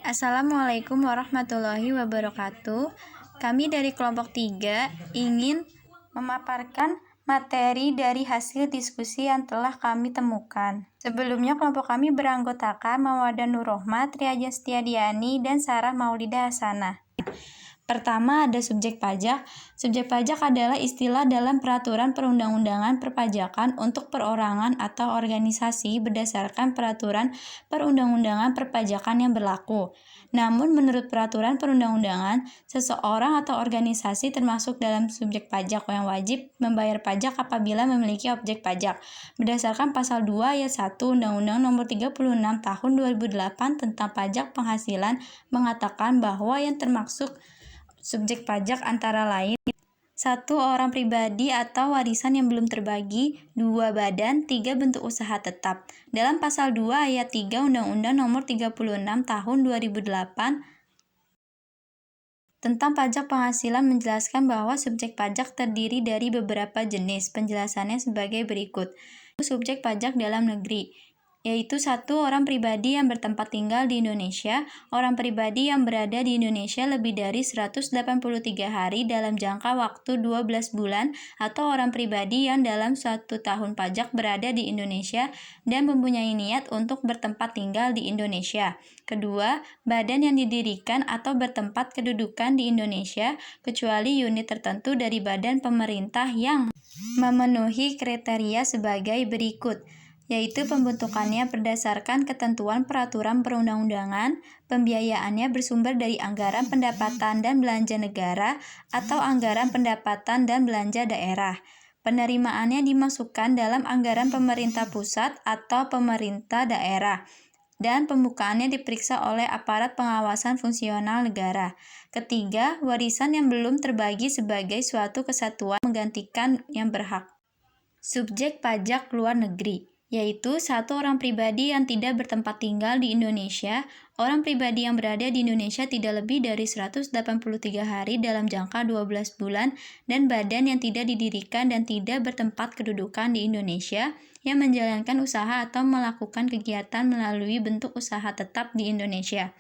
Assalamualaikum warahmatullahi wabarakatuh. Kami dari kelompok 3 ingin memaparkan materi dari hasil diskusi yang telah kami temukan. Sebelumnya kelompok kami beranggotakan Mawadah Nurrohmah, Triaja Setiadiani, dan Sarah Maulida Hasanah. Pertama, ada subjek pajak. Subjek pajak adalah istilah dalam peraturan perundang-undangan perpajakan untuk perorangan atau organisasi berdasarkan peraturan perundang-undangan perpajakan yang berlaku. Namun, menurut peraturan perundang-undangan, seseorang atau organisasi termasuk dalam subjek pajak yang wajib membayar pajak apabila memiliki objek pajak. Berdasarkan pasal 2 ayat 1 Undang-Undang Nomor 36 Tahun 2008 tentang pajak penghasilan mengatakan bahwa yang termasuk subjek pajak antara lain 1. Orang pribadi atau warisan yang belum terbagi. 2. Badan. 3. Bentuk usaha tetap. Dalam pasal 2 ayat 3 Undang-Undang Nomor 36 Tahun 2008 tentang pajak penghasilan menjelaskan bahwa subjek pajak terdiri dari beberapa jenis. Penjelasannya sebagai berikut. Subjek pajak dalam negeri, yaitu 1. Orang pribadi yang bertempat tinggal di Indonesia. Orang pribadi yang berada di Indonesia lebih dari 183 hari dalam jangka waktu 12 bulan atau orang pribadi yang dalam 1 tahun pajak berada di Indonesia dan mempunyai niat untuk bertempat tinggal di Indonesia. Kedua, badan yang didirikan atau bertempat kedudukan di Indonesia kecuali unit tertentu dari badan pemerintah yang memenuhi kriteria sebagai berikut, yaitu pembentukannya berdasarkan ketentuan peraturan perundang-undangan, pembiayaannya bersumber dari anggaran pendapatan dan belanja negara atau anggaran pendapatan dan belanja daerah. Penerimaannya dimasukkan dalam anggaran pemerintah pusat atau pemerintah daerah, dan pembukaannya diperiksa oleh aparat pengawasan fungsional negara. Ketiga, warisan yang belum terbagi sebagai suatu kesatuan menggantikan yang berhak. Subjek pajak luar negeri, yaitu 1. Orang pribadi yang tidak bertempat tinggal di Indonesia. Orang pribadi yang berada di Indonesia tidak lebih dari 183 hari dalam jangka 12 bulan dan badan yang tidak didirikan dan tidak bertempat kedudukan di Indonesia yang menjalankan usaha atau melakukan kegiatan melalui bentuk usaha tetap di Indonesia.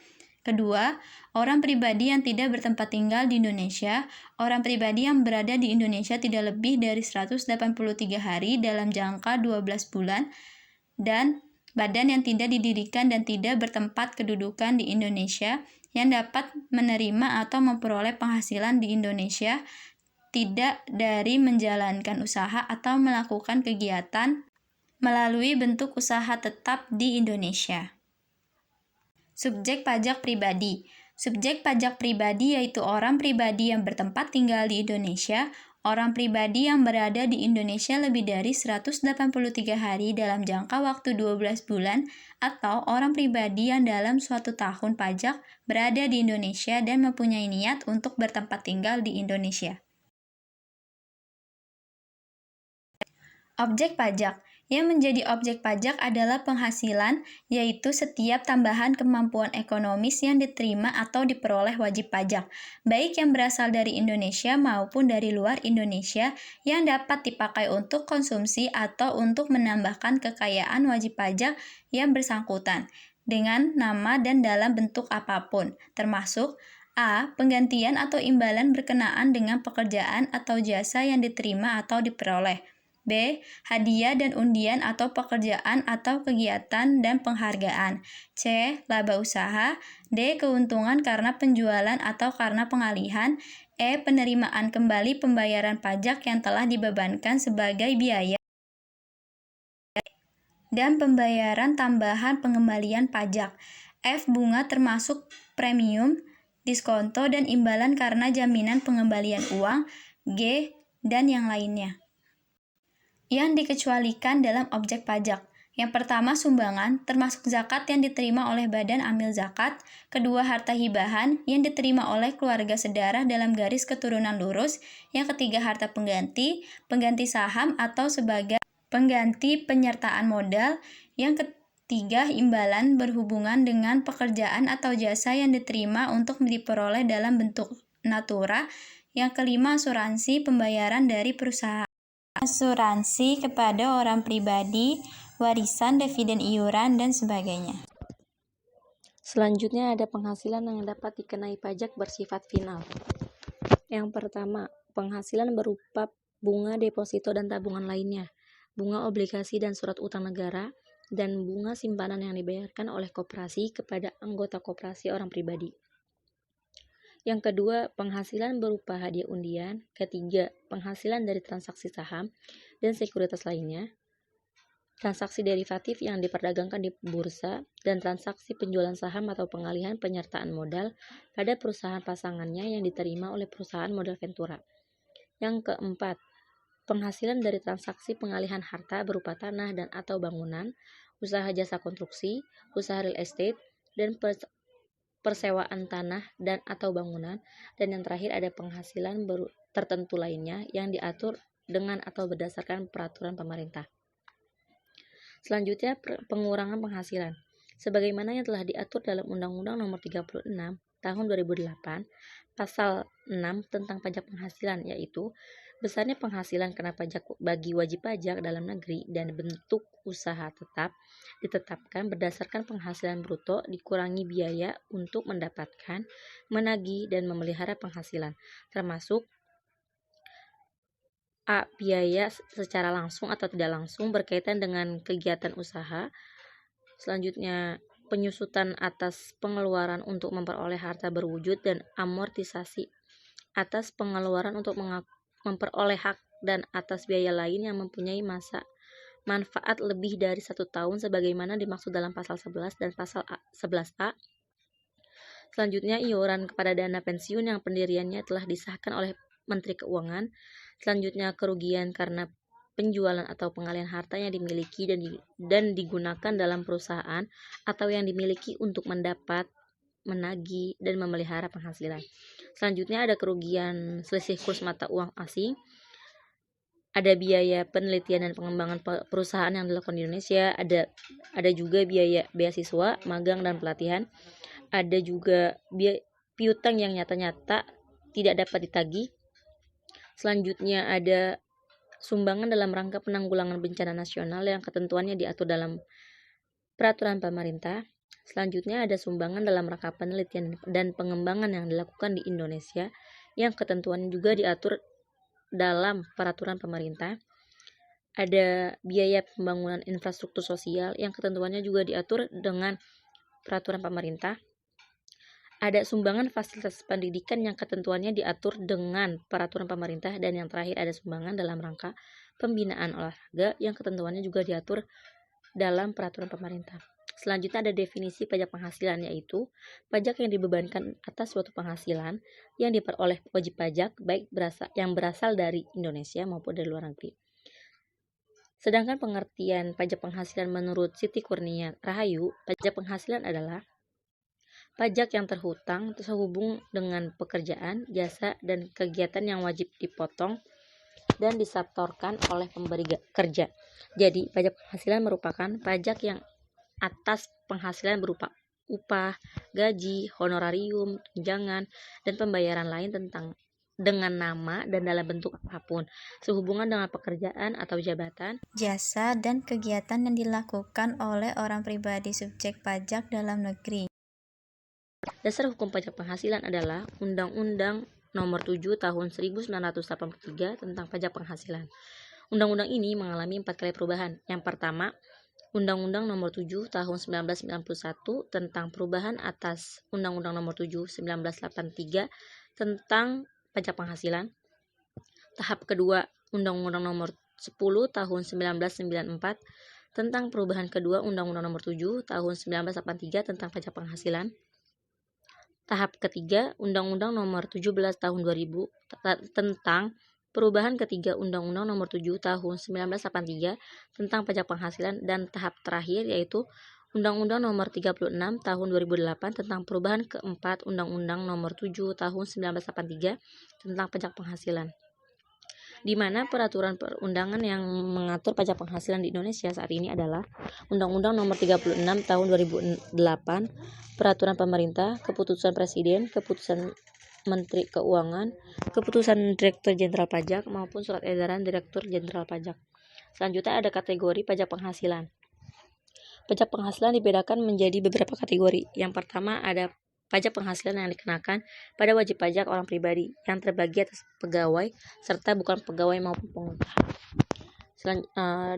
Kedua, orang pribadi yang tidak bertempat tinggal di Indonesia. Orang pribadi yang berada di Indonesia tidak lebih dari 183 hari dalam jangka 12 bulan dan badan yang tidak didirikan dan tidak bertempat kedudukan di Indonesia yang dapat menerima atau memperoleh penghasilan di Indonesia tidak dari menjalankan usaha atau melakukan kegiatan melalui bentuk usaha tetap di Indonesia. Subjek pajak pribadi. Subjek pajak pribadi yaitu orang pribadi yang bertempat tinggal di Indonesia, orang pribadi yang berada di Indonesia lebih dari 183 hari dalam jangka waktu 12 bulan, atau orang pribadi yang dalam suatu tahun pajak berada di Indonesia dan mempunyai niat untuk bertempat tinggal di Indonesia. Objek pajak. Yang menjadi objek pajak adalah penghasilan, yaitu setiap tambahan kemampuan ekonomis yang diterima atau diperoleh wajib pajak, baik yang berasal dari Indonesia maupun dari luar Indonesia, yang dapat dipakai untuk konsumsi atau untuk menambahkan kekayaan wajib pajak yang bersangkutan, dengan nama dan dalam bentuk apapun, termasuk a. Penggantian atau imbalan berkenaan dengan pekerjaan atau jasa yang diterima atau diperoleh. B. Hadiah dan undian atau pekerjaan atau kegiatan dan penghargaan. C. Laba usaha. D. Keuntungan karena penjualan atau karena pengalihan. E. Penerimaan kembali pembayaran pajak yang telah dibebankan sebagai biaya dan pembayaran tambahan pengembalian pajak. F. Bunga termasuk premium, diskonto, dan imbalan karena jaminan pengembalian uang. G. Dan yang lainnya yang dikecualikan dalam objek pajak. Yang pertama, sumbangan, termasuk zakat yang diterima oleh badan amil zakat. Kedua, harta hibahan yang diterima oleh keluarga sedara dalam garis keturunan lurus. Yang ketiga, harta pengganti, pengganti saham atau sebagai pengganti penyertaan modal. Yang ketiga, imbalan berhubungan dengan pekerjaan atau jasa yang diterima untuk diperoleh dalam bentuk natura. Yang kelima, asuransi pembayaran dari perusahaan. Asuransi kepada orang pribadi, warisan, dividen iuran, dan sebagainya. Selanjutnya ada penghasilan yang dapat dikenai pajak bersifat final. Yang pertama, penghasilan berupa bunga deposito dan tabungan lainnya, bunga obligasi dan surat utang negara, dan bunga simpanan yang dibayarkan oleh koperasi kepada anggota koperasi orang pribadi. Yang kedua, penghasilan berupa hadiah undian. Ketiga, penghasilan dari transaksi saham dan sekuritas lainnya, transaksi derivatif yang diperdagangkan di bursa, dan transaksi penjualan saham atau pengalihan penyertaan modal pada perusahaan pasangannya yang diterima oleh perusahaan modal Ventura. Yang keempat, penghasilan dari transaksi pengalihan harta berupa tanah dan atau bangunan, usaha jasa konstruksi, usaha real estate, dan persewaan tanah dan atau bangunan. Dan yang terakhir ada penghasilan tertentu lainnya yang diatur dengan atau berdasarkan peraturan pemerintah. Selanjutnya, pengurangan penghasilan. Sebagaimana yang telah diatur dalam Undang-Undang Nomor 36 Tahun 2008, Pasal 6 tentang pajak penghasilan, yaitu besarnya penghasilan kena pajak bagi wajib pajak dalam negeri dan bentuk usaha tetap ditetapkan berdasarkan penghasilan bruto dikurangi biaya untuk mendapatkan, menagih, dan memelihara penghasilan, termasuk A. Biaya secara langsung atau tidak langsung berkaitan dengan kegiatan usaha. Selanjutnya, penyusutan atas pengeluaran untuk memperoleh harta berwujud dan amortisasi atas pengeluaran untuk memperoleh hak dan atas biaya lain yang mempunyai masa manfaat lebih dari 1 tahun sebagaimana dimaksud dalam pasal 11 dan pasal 11A. Selanjutnya, iuran kepada dana pensiun yang pendiriannya telah disahkan oleh Menteri Keuangan. Selanjutnya, kerugian karena penjualan atau pengalihan harta yang dimiliki dan digunakan dalam perusahaan atau yang dimiliki untuk mendapat, menagih, dan memelihara penghasilan. Selanjutnya ada kerugian selisih kurs mata uang asing. Ada biaya penelitian dan pengembangan perusahaan yang dilakukan di Indonesia. Ada juga biaya beasiswa, magang, dan pelatihan. Ada juga piutang yang nyata-nyata tidak dapat ditagih. Selanjutnya ada sumbangan dalam rangka penanggulangan bencana nasional yang ketentuannya diatur dalam peraturan pemerintah. Selanjutnya ada sumbangan dalam rangka penelitian dan pengembangan yang dilakukan di Indonesia yang ketentuannya juga diatur dalam peraturan pemerintah. Ada biaya pembangunan infrastruktur sosial yang ketentuannya juga diatur dengan peraturan pemerintah. Ada sumbangan fasilitas pendidikan yang ketentuannya diatur dengan peraturan pemerintah. Dan yang terakhir ada sumbangan dalam rangka pembinaan olahraga yang ketentuannya juga diatur dalam peraturan pemerintah. Selanjutnya ada definisi pajak penghasilan, yaitu pajak yang dibebankan atas suatu penghasilan yang diperoleh wajib pajak baik yang berasal dari Indonesia maupun dari luar negeri. Sedangkan pengertian pajak penghasilan menurut Siti Kurnia Rahayu, pajak penghasilan adalah pajak yang terhutang sehubung dengan pekerjaan, jasa, dan kegiatan yang wajib dipotong dan disetorkan oleh pemberi kerja. Jadi, pajak penghasilan merupakan pajak yang atas penghasilan berupa upah, gaji, honorarium, tunjangan, dan pembayaran lain dengan nama dan dalam bentuk apapun, sehubungan dengan pekerjaan atau jabatan, jasa, dan kegiatan yang dilakukan oleh orang pribadi subjek pajak dalam negeri. Dasar hukum pajak penghasilan adalah Undang-Undang Nomor 7 Tahun 1983 tentang pajak penghasilan. Undang-undang ini mengalami 4 kali perubahan. Yang pertama, Undang-Undang Nomor 7 Tahun 1991 tentang perubahan atas Undang-Undang Nomor 7 1983 tentang pajak penghasilan. Tahap kedua, Undang-Undang Nomor 10 Tahun 1994 tentang perubahan kedua Undang-Undang Nomor 7 Tahun 1983 tentang pajak penghasilan. Tahap ketiga, Undang-Undang Nomor 17 Tahun 2000 tentang perubahan ketiga Undang-Undang Nomor 7 Tahun 1983 tentang pajak penghasilan. Dan tahap terakhir yaitu Undang-Undang Nomor 36 Tahun 2008 tentang perubahan keempat Undang-Undang Nomor 7 Tahun 1983 tentang pajak penghasilan, di mana peraturan perundangan yang mengatur pajak penghasilan di Indonesia saat ini adalah Undang-Undang Nomor 36 Tahun 2008, Peraturan Pemerintah, Keputusan Presiden, Keputusan Menteri Keuangan, Keputusan Direktur Jenderal Pajak, maupun Surat Edaran Direktur Jenderal Pajak. Selanjutnya ada kategori pajak penghasilan. Pajak penghasilan dibedakan menjadi beberapa kategori. Yang pertama ada pajak penghasilan yang dikenakan pada wajib pajak orang pribadi yang terbagi atas pegawai serta bukan pegawai maupun pengusaha.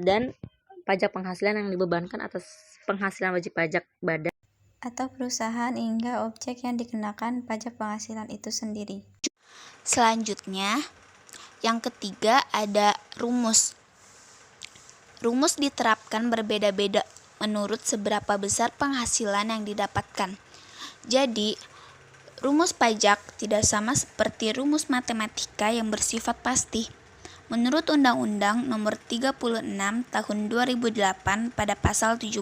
Dan pajak penghasilan yang dibebankan atas penghasilan wajib pajak badan atau perusahaan hingga objek yang dikenakan pajak penghasilan itu sendiri. Selanjutnya, yang ketiga ada rumus. Rumus diterapkan berbeda-beda menurut seberapa besar penghasilan yang didapatkan. Jadi, rumus pajak tidak sama seperti rumus matematika yang bersifat pasti. Menurut Undang-Undang Nomor 36 Tahun 2008 pada pasal 17.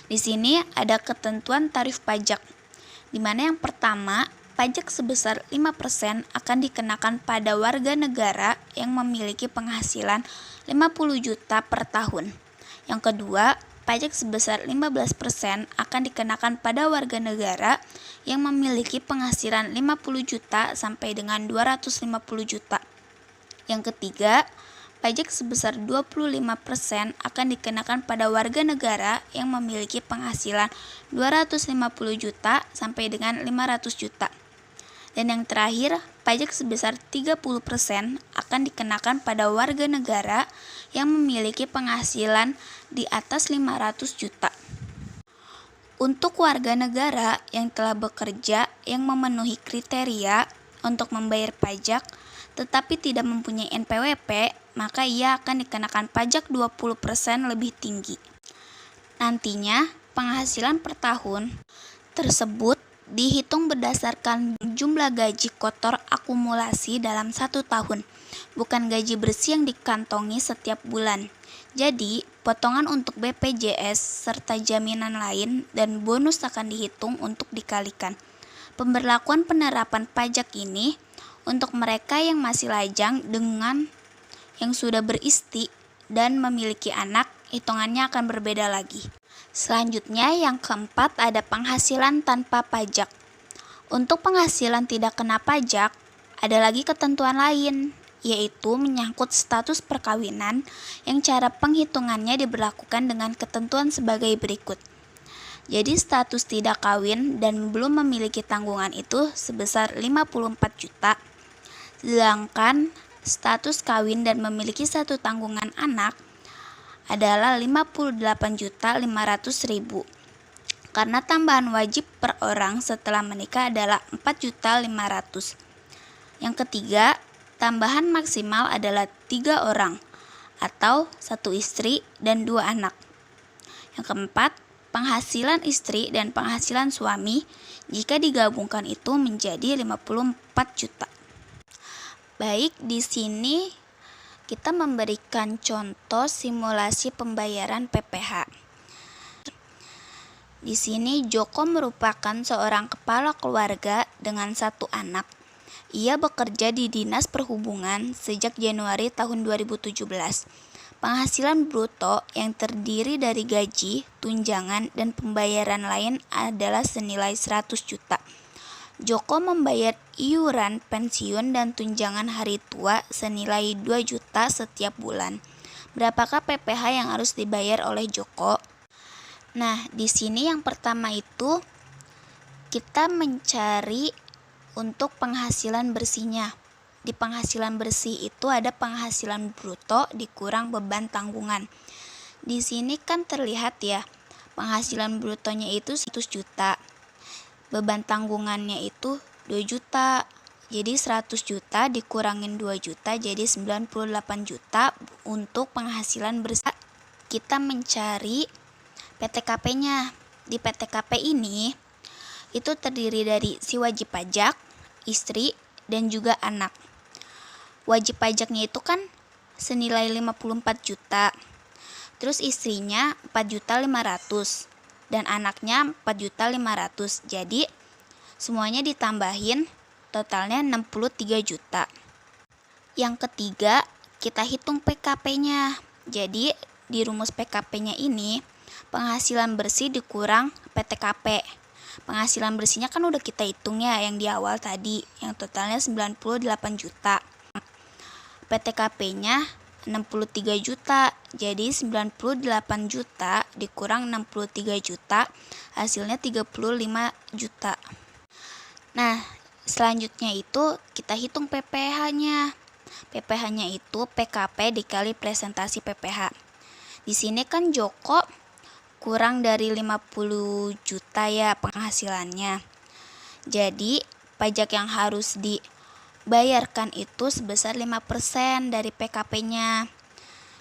Di sini ada ketentuan tarif pajak, di mana yang pertama, pajak sebesar 5% akan dikenakan pada warga negara yang memiliki penghasilan 50 juta per tahun. Yang kedua, pajak sebesar 15% akan dikenakan pada warga negara yang memiliki penghasilan 50 juta sampai dengan 250 juta. Yang ketiga, pajak sebesar 25% akan dikenakan pada warga negara yang memiliki penghasilan 250 juta sampai dengan 500 juta. Dan yang terakhir, pajak sebesar 30% akan dikenakan pada warga negara yang memiliki penghasilan di atas 500 juta. Untuk warga negara yang telah bekerja yang memenuhi kriteria untuk membayar pajak tetapi tidak mempunyai NPWP, maka ia akan dikenakan pajak 20% lebih tinggi. Nantinya, penghasilan per tahun tersebut dihitung berdasarkan jumlah gaji kotor akumulasi dalam 1 tahun, bukan gaji bersih yang dikantongi setiap bulan. Jadi, potongan untuk BPJS serta jaminan lain dan bonus akan dihitung untuk dikalikan. Pemberlakuan penerapan pajak ini untuk mereka yang masih lajang dengan yang sudah beristri dan memiliki anak, hitungannya akan berbeda lagi. Selanjutnya yang keempat ada penghasilan tanpa pajak. Untuk penghasilan tidak kena pajak, ada lagi ketentuan lain, yaitu menyangkut status perkawinan yang cara penghitungannya diberlakukan dengan ketentuan sebagai berikut. Jadi status tidak kawin dan belum memiliki tanggungan itu sebesar 54 juta, sedangkan status kawin dan memiliki satu tanggungan anak adalah 58.500.000 karena tambahan wajib per orang setelah menikah adalah 4.500.000. Yang ketiga, tambahan maksimal adalah 3 orang atau 1 istri dan 2 anak. Yang keempat, penghasilan istri dan penghasilan suami jika digabungkan itu menjadi 54 juta. Baik, di sini kita memberikan contoh simulasi pembayaran PPh. Di sini Joko merupakan seorang kepala keluarga dengan 1 anak. Ia bekerja di Dinas Perhubungan sejak Januari tahun 2017. Penghasilan bruto yang terdiri dari gaji, tunjangan, dan pembayaran lain adalah senilai 100 juta. Joko membayar iuran pensiun dan tunjangan hari tua senilai 2 juta setiap bulan. Berapakah PPh yang harus dibayar oleh Joko? Nah, di sini yang pertama itu kita mencari untuk penghasilan bersihnya. Di penghasilan bersih itu ada penghasilan bruto dikurang beban tanggungan. Di sini kan terlihat ya, penghasilan brutonya itu 100 juta. Beban tanggungannya itu 2 juta. Jadi 100 juta dikurangin 2 juta jadi 98 juta untuk penghasilan bersih. Kita mencari PTKP-nya. Di PTKP ini itu terdiri dari si wajib pajak, istri, dan juga anak. Wajib pajaknya itu kan senilai 54 juta. Terus istrinya 4.500.000 dan anaknya 4.500.000. Jadi semuanya ditambahin totalnya 63 juta. Yang ketiga, kita hitung PKP-nya. Jadi di rumus PKP-nya ini penghasilan bersih dikurang PTKP. Penghasilan bersihnya kan udah kita hitung ya yang di awal tadi, yang totalnya 98 juta. PTKP-nya 63 juta. Jadi 98 juta dikurang 63 juta, hasilnya 35 juta. Nah, selanjutnya itu kita hitung PPh-nya. PPh-nya itu PKP dikali presentasi PPh. Di sini kan Joko kurang dari 50 juta ya penghasilannya. Jadi, pajak yang harus dibayarkan itu sebesar 5% dari PKP-nya.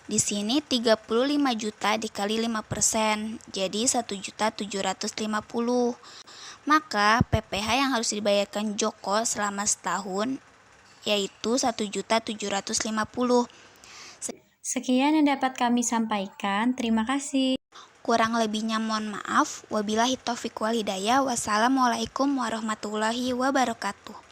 Di sini 35 juta dikali 5%, jadi 1.750.000. Maka PPh yang harus dibayarkan Joko selama setahun yaitu 1.750.000. Sekian yang dapat kami sampaikan. Terima kasih. Kurang lebihnya mohon maaf. Wabillahi taufiq wal hidayah. Wassalamualaikum warahmatullahi wabarakatuh.